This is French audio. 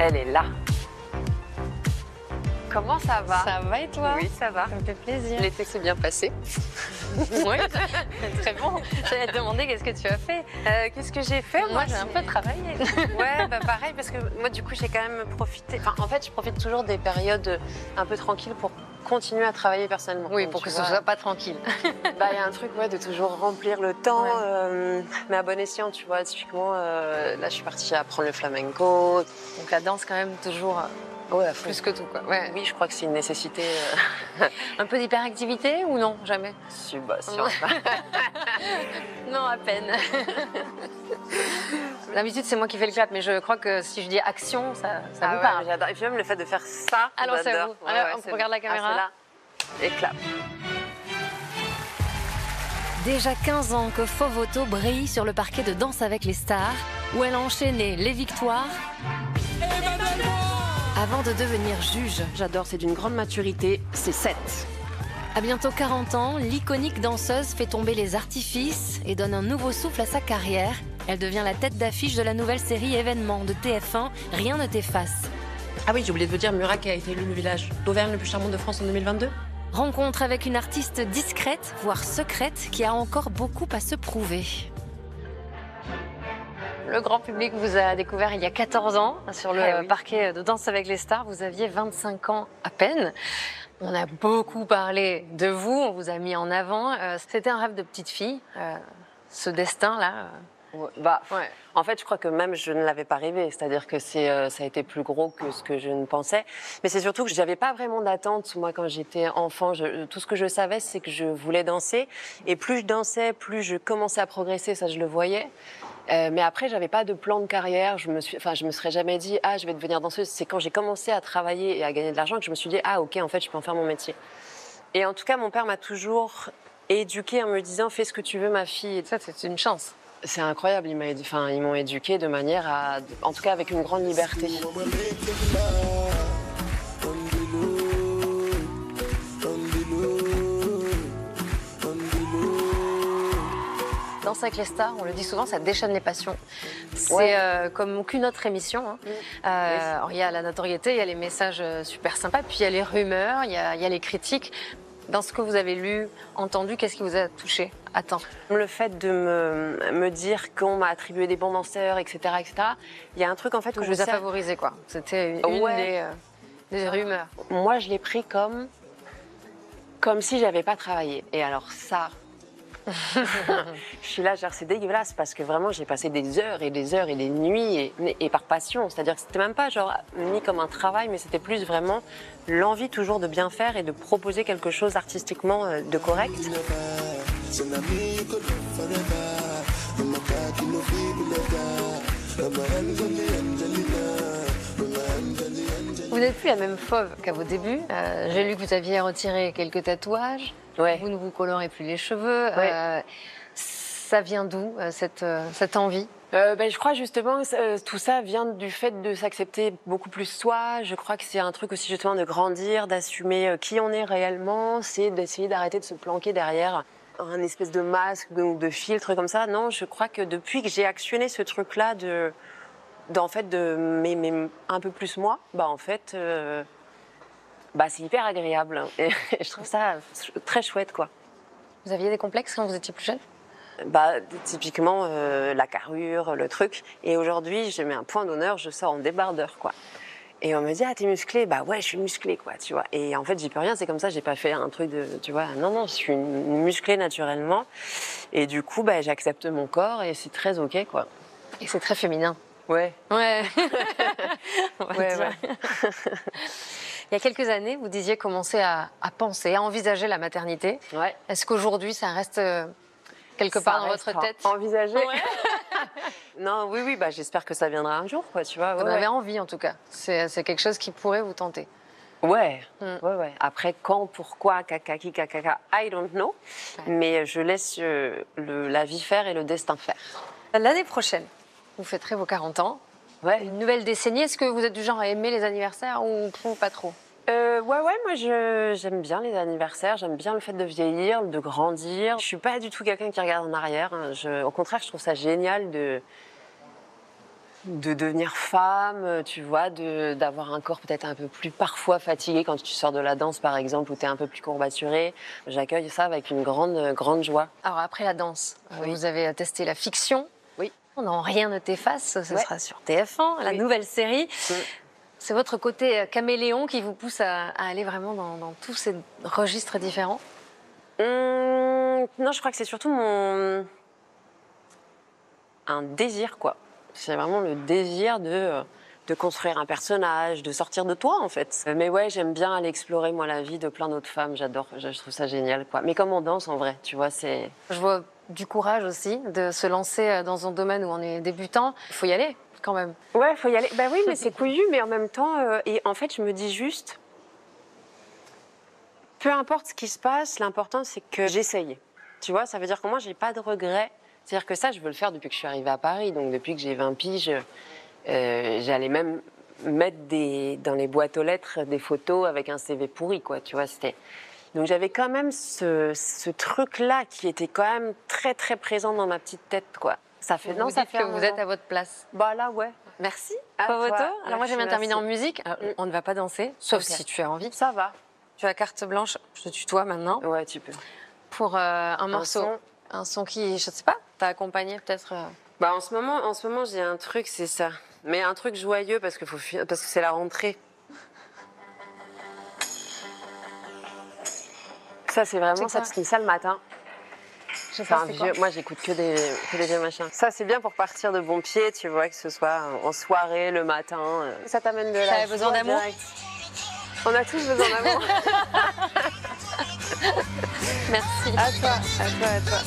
Elle est là. Comment ça va? Ça va et toi? Oui, ça va. Ça me fait plaisir. L'été s'est bien passé. Oui, très bon. J'allais te demander qu'est-ce que tu as fait. Qu'est-ce que j'ai fait? Moi, j'ai un peu travaillé. Ouais, bah pareil, parce que moi, du coup, j'ai quand même profité. Enfin, en fait, je profite toujours des périodes un peu tranquilles pour continuer à travailler personnellement. Oui, Donc, pour tu que ce vois, soit pas tranquille. bah, il y a un truc, ouais, de toujours remplir le temps, Ouais. mais à bon escient, tu vois. Typiquement, là, je suis partie apprendre le flamenco. Donc la danse, quand même, toujours Ouais, à fond. plus que tout, quoi. Ouais. Oui, je crois que c'est une nécessité. Un peu d'hyperactivité ou non? Jamais? Si, bah, si, Non, à peine. D'habitude, c'est moi qui fais le clap, mais je crois que si je dis action, ça vous ouais, parle. j'adore. Et puis même le fait de faire ça, Alors, c'est j'adore. vous. Alors, on regarde la caméra. Ah, c'est là. Et clap. Déjà 15 ans que Fovoto brille sur le parquet de Danse avec les stars, où elle a enchaîné les victoires avant de devenir juge. J'adore, c'est d'une grande maturité, c'est 7. À bientôt 40 ans, l'iconique danseuse fait tomber les artifices et donne un nouveau souffle à sa carrière. Elle devient la tête d'affiche de la nouvelle série événement de TF1, Rien ne t'efface. Ah oui, j'ai oublié de vous dire, Murat qui a été élu le village d'Auvergne le plus charmant de France en 2022. Rencontre avec une artiste discrète, voire secrète, qui a encore beaucoup à se prouver. Le grand public vous a découvert il y a 14 ans sur le parquet de Danse avec les stars. Vous aviez 25 ans à peine. On a beaucoup parlé de vous, on vous a mis en avant. C'était un rêve de petite fille, ce destin-là. Ouais. En fait, je crois que même je ne l'avais pas rêvé. C'est-à-dire que ça a été plus gros que ce que je ne pensais. Mais c'est surtout que je n'avais pas vraiment d'attente. Moi, quand j'étais enfant, tout ce que je savais, c'est que je voulais danser. Et plus je dansais, plus je commençais à progresser. Ça, je le voyais. Mais après, j'avais pas de plan de carrière. Je me serais jamais dit, ah, je vais devenir danseuse. C'est quand j'ai commencé à travailler et à gagner de l'argent que je me suis dit, ah, ok, en fait, je peux en faire mon métier. Et en tout cas, mon père m'a toujours éduquée en me disant, fais ce que tu veux, ma fille. Ça, c'est une chance. C'est incroyable. Ils m'ont éduquée de manière à, en tout cas, avec une grande liberté. Danse avec les stars, on le dit souvent, ça déchaîne les passions. C'est comme aucune autre émission. Hein. Alors, il y a la notoriété, il y a les messages super sympas, puis il y a les rumeurs, il y a les critiques. Dans ce que vous avez lu, entendu, qu'est-ce qui vous a touché à temps? Le fait de me dire qu'on m'a attribué des bons danseurs, etc., il y a un truc en fait que je vous a favorisé, quoi. C'était une des rumeurs. Moi, je l'ai pris comme si j'avais pas travaillé. Et alors ça, je suis là, genre c'est dégueulasse parce que vraiment j'ai passé des heures et des heures et des nuits et par passion. C'est-à-dire que c'était même pas genre mis comme un travail, mais c'était plus vraiment l'envie toujours de bien faire et de proposer quelque chose artistiquement de correct. Vous n'êtes plus la même fauve qu'à vos débuts. J'ai lu que vous aviez retiré quelques tatouages. Ouais. Vous ne vous colorez plus les cheveux. Ouais. Ça vient d'où, cette envie? Je crois justement tout ça vient du fait de s'accepter beaucoup plus soi. Je crois que c'est un truc aussi justement de grandir, d'assumer qui on est réellement. C'est d'essayer d'arrêter de se planquer derrière un espèce de masque ou de filtre comme ça. Non, je crois que depuis que j'ai actionné ce truc-là mais un peu plus moi, c'est hyper agréable. Et je trouve ça très chouette, quoi. Vous aviez des complexes quand vous étiez plus jeune? Typiquement la carrure, le truc. Et aujourd'hui, je mets un point d'honneur, je sors en débardeur, quoi. Et on me dit, ah, t'es musclée? Bah ouais, je suis musclée, quoi, tu vois. Et en fait, j'y peux rien, c'est comme ça, j'ai pas fait un truc de, tu vois, non, je suis musclée naturellement. Et du coup, j'accepte mon corps et c'est très ok, quoi. Et c'est très féminin. Ouais. Ouais. Ouais. Il y a quelques années, vous disiez commencer à penser, à envisager la maternité. Ouais. Est-ce qu'aujourd'hui, ça reste quelque part dans votre tête? Envisager. Ouais. Non, oui, j'espère que ça viendra un jour, quoi, tu vois. Vous en avez envie, en tout cas. C'est quelque chose qui pourrait vous tenter. Ouais. Après, quand, pourquoi, qui, I don't know. Ouais. Mais je laisse la vie faire et le destin faire. L'année prochaine, vous fêterez vos 40 ans. Ouais. Une nouvelle décennie. Est-ce que vous êtes du genre à aimer les anniversaires ou pas trop? Moi j'aime bien les anniversaires, j'aime bien le fait de vieillir, de grandir. Je suis pas du tout quelqu'un qui regarde en arrière. Au contraire, je trouve ça génial de devenir femme, tu vois, d'avoir un corps peut-être un peu plus parfois fatigué quand tu sors de la danse, par exemple, où tu es un peu plus courbaturée. J'accueille ça avec une grande joie. Alors après la danse, Oui. vous avez testé la fiction. Oui. Non, Rien ne t'efface, ce Ouais. sera sur TF1, la Oui. nouvelle série. Mm. C'est votre côté caméléon qui vous pousse à aller vraiment dans tous ces registres différents? Non, je crois que c'est surtout un désir, quoi. C'est vraiment le désir de construire un personnage, de sortir de toi, en fait. Mais ouais, j'aime bien aller explorer, moi, la vie de plein d'autres femmes. J'adore, je trouve ça génial, quoi. Mais comme on danse, en vrai, tu vois, c'est... Je vois du courage aussi de se lancer dans un domaine où on est débutant. Il faut y aller, quand même. Ouais, faut y aller. Bah oui, mais c'est couillu, mais en même temps... et en fait, je me dis juste... Peu importe ce qui se passe, l'important, c'est que j'essaye. Tu vois, ça veut dire que moi, j'ai pas de regrets. C'est-à-dire que ça, je veux le faire depuis que je suis arrivée à Paris. Donc, depuis que j'ai 20 piges, j'allais même mettre dans les boîtes aux lettres des photos avec un CV pourri, quoi. Tu vois, c'était... Donc, j'avais quand même ce truc-là qui était quand même très, très présent dans ma petite tête, quoi. Ça fait... Vous dites que vous êtes à votre place. Bah là, ouais. Merci. À Photo. toi. Alors moi, j'ai bien Merci, terminé en merci. musique. Alors, on ne va pas danser, sauf Ok. si tu as envie. Ça va. Tu as carte blanche, je te tutoie maintenant. Ouais, tu peux. Pour un morceau. son. Un son qui, je sais pas, t'a accompagné peut-être. Bah en ce moment j'ai un truc, c'est ça. Mais un truc joyeux parce que c'est la rentrée. Ça c'est vraiment C'est quoi ça le matin. Je sais Enfin, pas, c'est quoi. moi j'écoute que des vieux machins. Ça c'est bien pour partir de bon pied, tu vois, que ce soit en soirée, le matin. Ça t'amène de la T'avais besoin joie d'amour direct. On a tous besoin d'amour. Merci. À toi, à toi, à toi.